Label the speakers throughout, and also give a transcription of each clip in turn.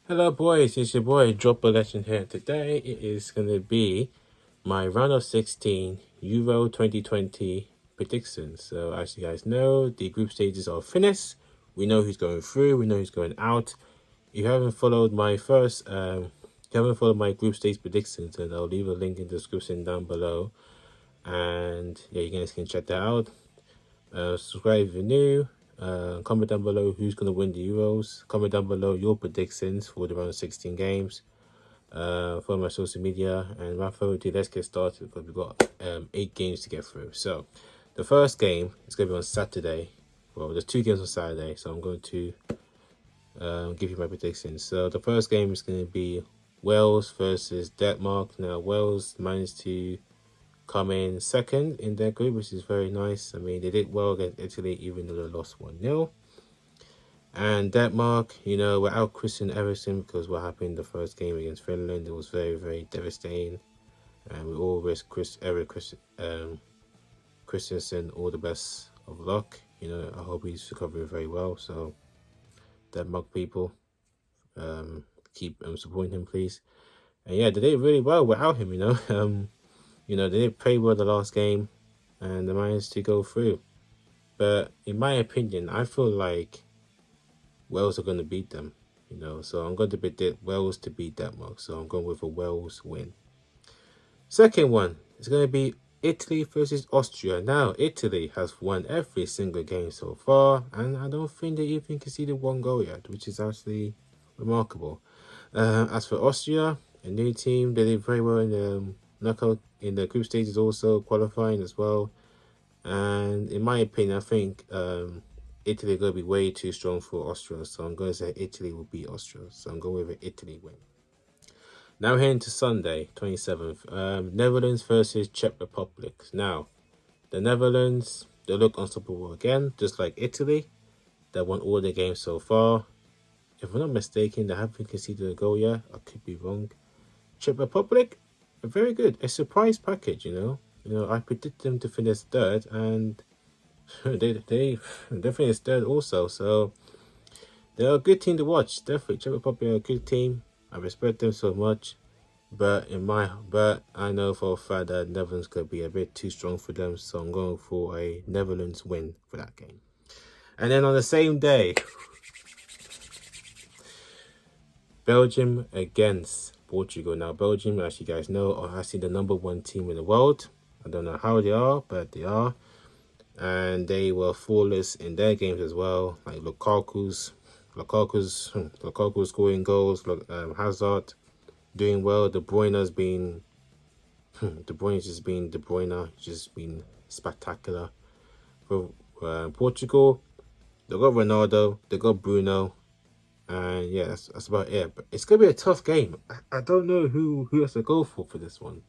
Speaker 1: Hello boys, it's your boy Drop a Legend here. Today it is going to be my round of 16 Euro 2020 predictions. So as you guys know, the group stages are finished. We know who's going through, we know who's going out. If you haven't followed my group stage predictions, then I'll leave a link in the description down below. And yeah, you guys can check that out. Subscribe if you're new. Comment down below who's going to win the Euros. Comment down below your predictions for the round of 16 games. Follow my social media. And without further ado, let's get started because we've got 8 games to get through. So the first game is going to be on Saturday. Well, there's 2 games on Saturday, so I'm going to give you my predictions. So the first game is going to be Wales versus Denmark. Now, Wales managed to come in second in their group, which is very nice. I mean, they did well against Italy, even though they lost 1-0. And Denmark, without Christian Eriksen, because what happened in the first game against Finland, it was very, very devastating. And we all wish Christensen all the best of luck. I hope he's recovering very well. So, Denmark people, keep supporting him, please. And yeah, they did really well without him, they didn't play well the last game and they managed to go through. But in my opinion, I feel like Wales are going to beat them, So I'm going to predict Wales to beat Denmark. So I'm going with a Wales win. Second one is going to be Italy versus Austria. Now, Italy has won every single game so far. And I don't think they even conceded 1 goal yet, which is actually remarkable. As for Austria, a new team, they did very well in the knockout in the group stages, also qualifying as well. And in my opinion, I think Italy are going to be way too strong for Austria. So I'm going to say Italy will beat Austria. So I'm going with an Italy win. Now we're heading to Sunday, 27th. Netherlands versus Czech Republic. Now, the Netherlands, they look unstoppable again, just like Italy. They won all their games so far. If I'm not mistaken, they haven't conceded a goal yet. I could be wrong. Czech Republic, very good. A surprise package, I predicted them to finish third, and they finished third also. So they're a good team to watch. Definitely, Czech Republic are a good team. I respect them so much, but I know for a fact that Netherlands could be a bit too strong for them. So I'm going for a Netherlands win for that game. And then on the same day, Belgium against Portugal. Now, Belgium, as you guys know, are actually the #1 team in the world. I don't know how they are, but they are. And they were flawless in their games as well. Like Lukaku's scoring goals. Hazard doing well. De Bruyne's been De Bruyne's just been spectacular. For Portugal, they got Ronaldo, they got Bruno. And yeah, that's about it. But it's going to be a tough game. I don't know who has to go for this one.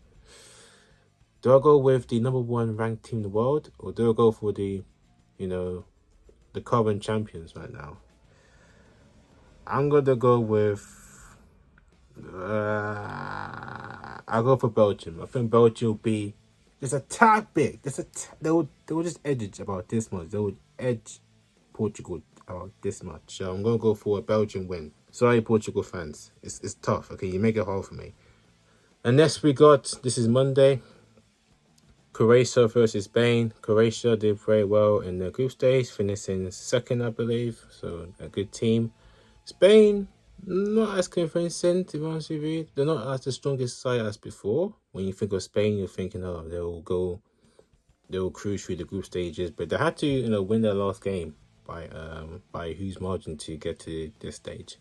Speaker 1: Do I go with the #1 ranked team in the world? Or do I go for the current champions right now? I'm going to go with... I'll go for Belgium. I think Belgium will be just a tad big. They will just edge it about this much. They would edge Portugal about this much. So I'm going to go for a Belgian win. Sorry, Portugal fans. It's tough. Okay, you make it hard for me. And next this is Monday, Croatia versus Spain. Croatia did very well in the group stage, finishing second, I believe. So a good team. Spain, not as convincing, to be honest with you. They're not as the strongest side as before. When you think of Spain, you're thinking, they'll cruise through the group stages. But they had to, win their last game by a huge margin to get to this stage.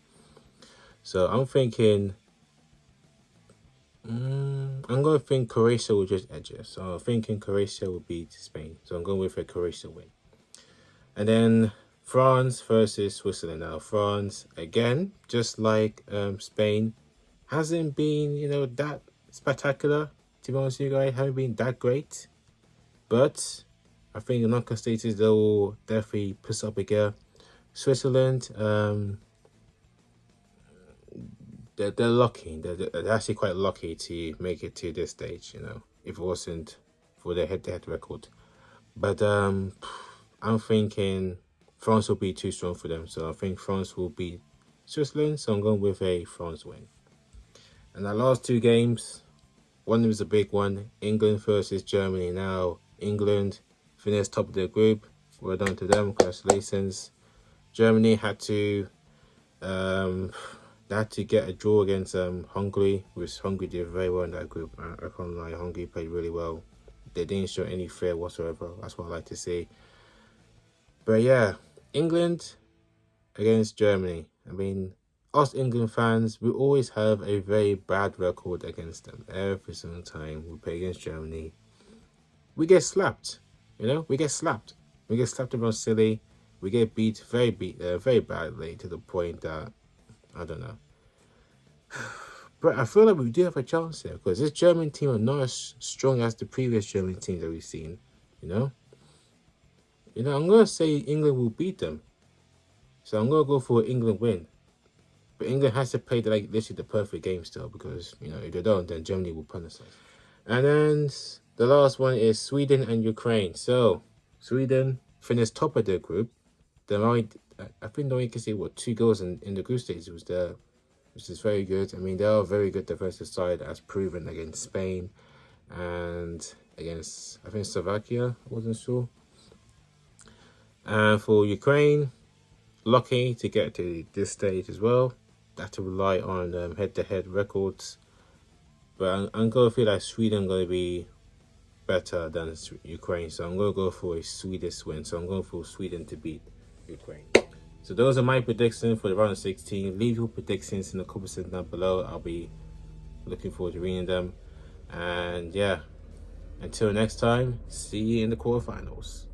Speaker 1: So I'm thinking, I'm going to think Croatia will just edge it. So I'm thinking Croatia will beat Spain. So I'm going with a Croatia win. And then France versus Switzerland. Now, France, again, just like Spain, hasn't been, that spectacular. To be honest with you guys, haven't been that great. But I think in knockout stages, they will definitely push up again. Switzerland, they're lucky. They're actually quite lucky to make it to this stage, if it wasn't for their head-to-head record. But I'm thinking France will be too strong for them. So I think France will beat Switzerland, so I'm going with a France win. And our last two games, one was a big one, England versus Germany. Now, England finished top of their group. Well done to them, congratulations. Germany had to get a draw against Hungary, which Hungary did very well in that group. I can't lie, Hungary played really well. They didn't show any fear whatsoever. That's what I like to see. But yeah, England against Germany. I mean, us England fans, we always have a very bad record against them. Every single time we play against Germany, we get slapped. We get slapped. We get slapped around silly. We get beat very badly to the point that, I don't know. But I feel like we do have a chance here because this German team are not as strong as the previous German teams that we've seen. I'm going to say England will beat them. So I'm going to go for an England win. But England has to play literally the perfect game still because, if they don't, then Germany will punish us. And then the last one is Sweden and Ukraine. So Sweden finished top of their group. I think they only can see 2 goals in the group stage was there, which is very good. I mean, they are a very good defensive side as proven against Spain and against, I think, Slovakia. I wasn't sure. And for Ukraine, lucky to get to this stage as well. That to rely on head-to-head records. But I'm going to feel like Sweden going to be better than Ukraine. So I'm going to go for a Swedish win. So I'm going for Sweden to beat Ukraine. So those are my predictions for the round of 16. Leave your predictions in the comment section down below. I'll be looking forward to reading them. And yeah, until next time, see you in the quarterfinals.